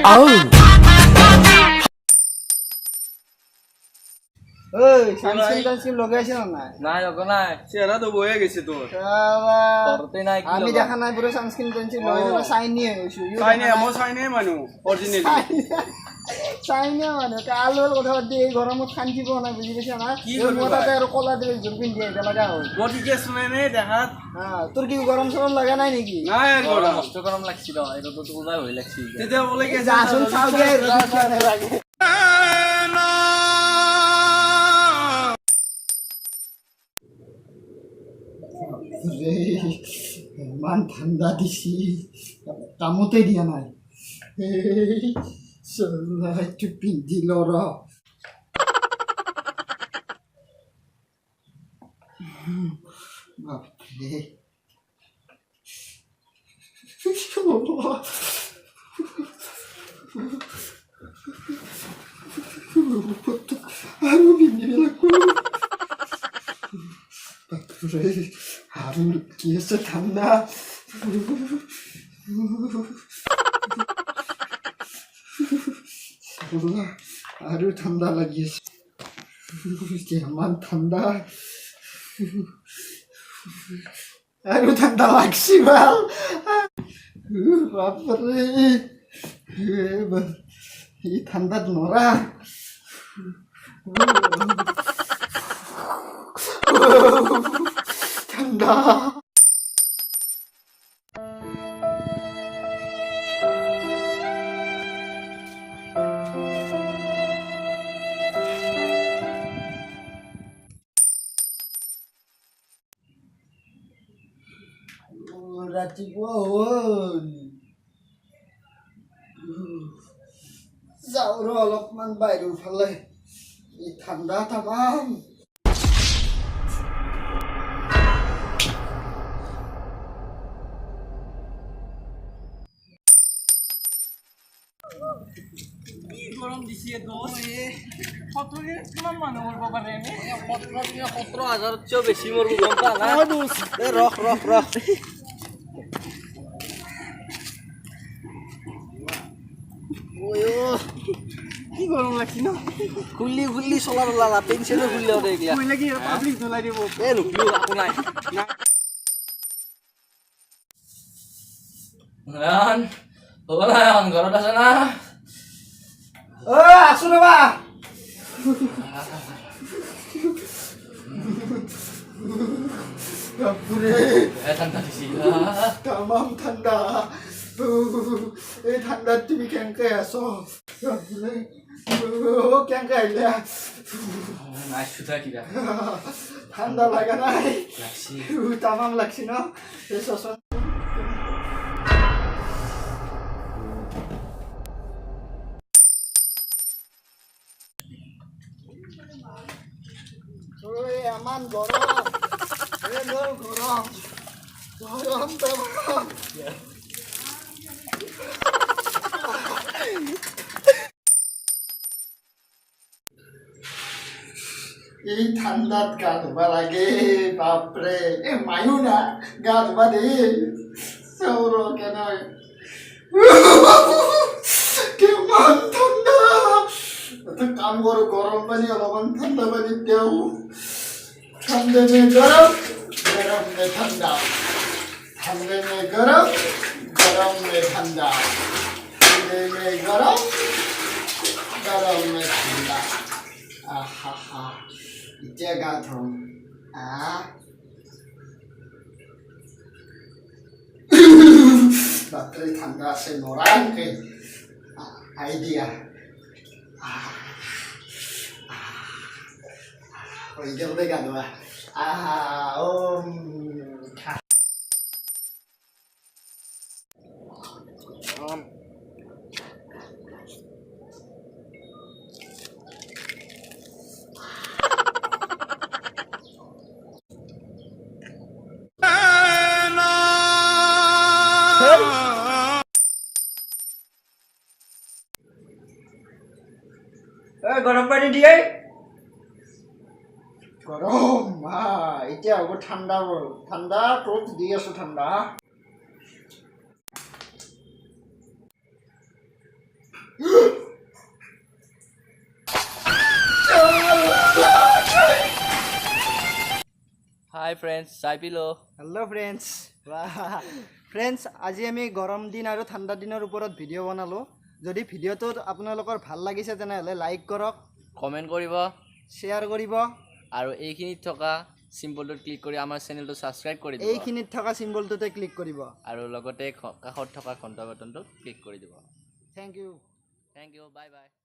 ওই সানস্ক্রিন লগাইছ না নাই লগা নাই চেহারা তো বয়ে গেছে তোর করতে নাই কি আমি দেখা নাই পুরো সানস্ক্রিন লগাইছ সাইন নিয়ে হইছো চাই নে মানুহ অরিজিনাল চাই নিয়ে মানে কালোর কথা দিয়ে এই গরমত খান্দি পোৱা নাই বুঝি পাইছ না মোটাতে আৰু কলা দিলে জুবিন দিয়ে লাগা হয় বডি কেস নে দেখাত তোর কি গরম সরম লাগা নাই নাকি নাই আর গরম কষ্ট গরম লাগছিল এটা তো তোলা হই লাগছিল তেতিয়া বলে কি আসুন খাও গে লাগে মান ঠান্ডা দিছি কামতে দিয়া নাই চলা একটু পিন্ধি লৰ বাপৰে আৰু পিন্ধিব লাগিব আৰু কি আছে ঠাণ্ডা আৰু ঠাণ্ডা লাগি আছে ইমান ঠাণ্ডা আৰু ঠাণ্ডা লাগছি ভাল বাপৰে এই ঠাণ্ডাত নৰা ঠাণ্ডা ৰাতিপুৱা হ'ল যাওঁ ৰ অলপমান বাহিৰৰ ফালে এই ঠাণ্ডা তামাম গৰম দিছে দোষ সত্তৰে কিমান মানুহ মৰিব পাৰে এনে 17,000 বেছি মৰব গম পা না ৰখ কি গৰম লাগছি ন খুলি চলা লালা পেন্সিলে খুললে দে গিয়া কইলা কি পাব্লিক জ্বলাই দিব এ লুকলু আকো নাই নান ওলান ঘৰত আছে না আছো ৰবা ঠাণ্ডা দিছি তামাম ঠাণ্ডা এই ঠাণ্ডাত তুমি কেনেকে আছো কেনেকে আহিলে নাই সুধা কিবা ঠাণ্ডা লাগা নাই লাগছি তামাম লাগছি ন এই চচন এমান গৰম গৰম তামাম এই ঠাণ্ডাত গা ধুবা লাগে বাপৰে এ মায়ো না গা ধুবা দেই চৌৰ কেনে কিমান ঠাণ্ডা এটা কাম কৰো গৰম পানী অলপমান ঠাণ্ডা পানী দেও ঠাণ্ডা মে গৰম গৰম মে ঠাণ্ডা ঠাণ্ডা মে গৰম গৰম মে ঠাণ্ডা ঠাণ্ডা মে গৰম গৰম মে ঠাণ্ডা আহা এতিয়া গা ধুম বাপৰে ঠাণ্ডা আছে নৰাংকে আইডিয়া এতিয়া বোলে গা ধোৱা গৰম পানী দিয়ে গৰম এতিয়া হ'ব ঠাণ্ডা ঠাণ্ডা তোক দি আছো ঠাণ্ডা হাই ফ্ৰেণ্ডছ চাই পিলো হেল্ল' ফ্ৰেণ্ডছ ফ্ৰেণ্ডছ আজি আমি গৰম দিন আৰু ঠাণ্ডা দিনৰ ওপৰত ভিডিঅ' বনালোঁ যদি ভিডিঅ'টো আপোনালোকৰ ভাল লাগিছে তেনেহ'লে লাইক কৰক কমেণ্ট কৰিব শ্বেয়াৰ কৰিব আৰু এইখিনিত থকা চিম্বলটোত ক্লিক কৰি আমাৰ চেনেলটো ছাবস্ক্ৰাইব কৰি দিব এইখিনিত থকা চিম্বলটোতে ক্লিক কৰিব আৰু লগতে কাষত থকা ঘণ্টা বাটনটো ক্লিক কৰি দিব থেংক ইউ বাই বাই